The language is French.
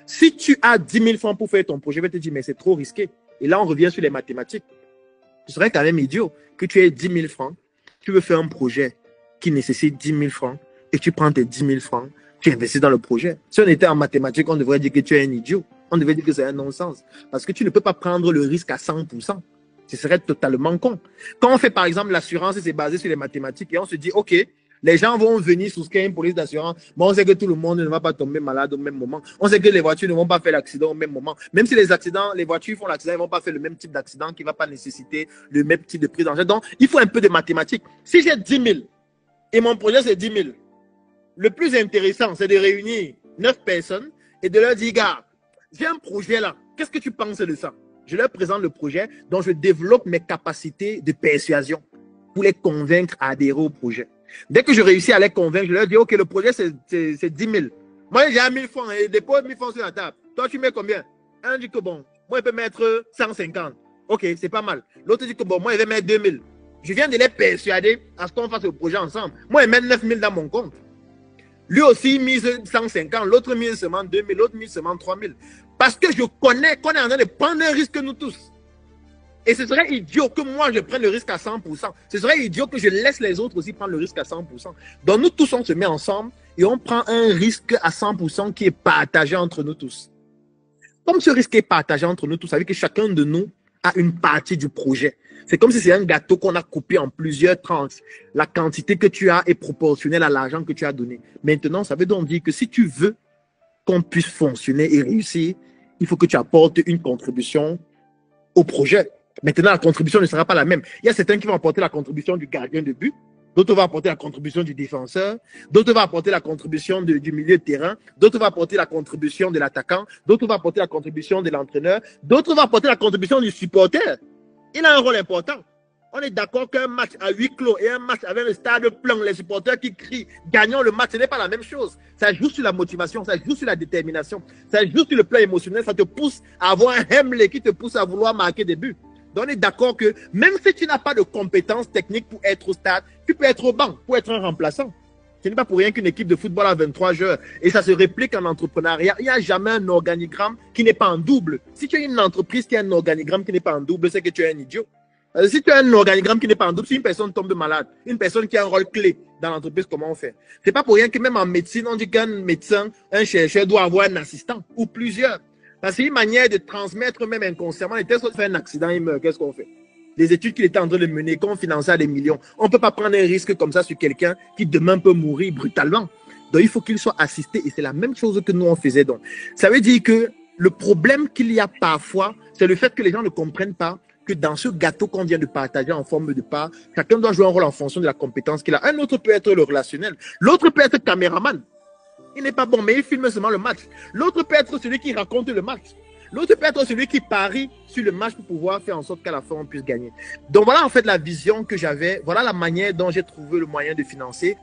Si tu as 10 000 francs pour faire ton projet, je vais te dire, mais c'est trop risqué. Et là, on revient sur les mathématiques. Ce serait quand même idiot que tu aies 10 000 francs, tu veux faire un projet qui nécessite 10 000 francs et tu prends tes 10 000 francs, tu investis dans le projet. Si on était en mathématiques, on devrait dire que tu es un idiot. On devrait dire que c'est un non-sens. Parce que tu ne peux pas prendre le risque à 100%. Ce serait totalement con. Quand on fait par exemple l'assurance et c'est basé sur les mathématiques et on se dit, OK, les gens vont venir souscrire une police d'assurance, mais on sait que tout le monde ne va pas tomber malade au même moment. On sait que les voitures ne vont pas faire l'accident au même moment. Même si les voitures font l'accident, ils ne vont pas faire le même type d'accident qui ne va pas nécessiter le même type de prise en charge. Donc, il faut un peu de mathématiques. Si j'ai 10 000 et mon projet c'est 10 000, le plus intéressant, c'est de réunir 9 personnes et de leur dire, gars, j'ai un projet là, qu'est-ce que tu penses de ça? Je leur présente le projet dont je développe mes capacités de persuasion pour les convaincre à adhérer au projet. Dès que je réussis à les convaincre, je leur dis, OK, le projet, c'est 10 000. Moi, j'ai 1 000 francs et dépose 1 000 francs sur la table. Toi, tu mets combien? Un dit que bon, moi, je peux mettre 150. OK, c'est pas mal. L'autre dit que bon, moi, je vais mettre 2 000. Je viens de les persuader à ce qu'on fasse le projet ensemble. Moi, je mets 9 000 dans mon compte. Lui aussi, mise 150. L'autre mise seulement 2 000. L'autre mise seulement 3 000. Parce que je connais qu'on est en train de prendre un risque, nous tous. Et ce serait idiot que moi, je prenne le risque à 100%. Ce serait idiot que je laisse les autres aussi prendre le risque à 100%. Donc, nous tous, on se met ensemble et on prend un risque à 100% qui est partagé entre nous tous. Comme ce risque est partagé entre nous tous, ça veut dire que chacun de nous a une partie du projet. C'est comme si c'est un gâteau qu'on a coupé en plusieurs tranches. La quantité que tu as est proportionnelle à l'argent que tu as donné. Maintenant, ça veut donc dire que si tu veux qu'on puisse fonctionner et réussir, il faut que tu apportes une contribution au projet. Maintenant, la contribution ne sera pas la même. Il y a certains qui vont apporter la contribution du gardien de but, d'autres vont apporter la contribution du défenseur, d'autres vont apporter la contribution du milieu de terrain, d'autres vont apporter la contribution de l'attaquant, d'autres vont apporter la contribution de l'entraîneur, d'autres vont apporter la contribution du supporter. Il a un rôle important. On est d'accord qu'un match à huis clos et un match avec le stade plein, les supporters qui crient « gagnons le match », ce n'est pas la même chose. Ça joue sur la motivation, ça joue sur la détermination, ça joue sur le plan émotionnel, ça te pousse à avoir un Hemley qui te pousse à vouloir marquer des buts. Donc on est d'accord que même si tu n'as pas de compétences techniques pour être au stade, tu peux être au banc, pour être un remplaçant. Ce n'est pas pour rien qu'une équipe de football a 23 joueurs et ça se réplique en entrepreneuriat. Il n'y a jamais un organigramme qui n'est pas en double. Si tu as une entreprise qui a un organigramme qui n'est pas en double, c'est que tu es un idiot. Si tu as un organigramme qui n'est pas en double, si une personne tombe malade, une personne qui a un rôle clé dans l'entreprise, comment on fait? C'est pas pour rien que même en médecine, on dit qu'un médecin, un chercheur doit avoir un assistant ou plusieurs. Parce que c'est une manière de transmettre même inconsciemment. Et tel qu'on fait un accident, il meurt, qu'est-ce qu'on fait? Les études qu'il était en train de mener, qu'on finançait à des millions. On ne peut pas prendre un risque comme ça sur quelqu'un qui demain peut mourir brutalement. Donc il faut qu'il soit assisté et c'est la même chose que nous on faisait donc. Ça veut dire que le problème qu'il y a parfois, c'est le fait que les gens ne comprennent pas que dans ce gâteau qu'on vient de partager en forme de part, chacun doit jouer un rôle en fonction de la compétence qu'il a. Un autre peut être le relationnel, l'autre peut être caméraman. Il n'est pas bon, mais il filme seulement le match. L'autre peut être celui qui raconte le match. L'autre peut être celui qui parie sur le match pour pouvoir faire en sorte qu'à la fin, on puisse gagner. Donc voilà en fait la vision que j'avais. Voilà la manière dont j'ai trouvé le moyen de financer.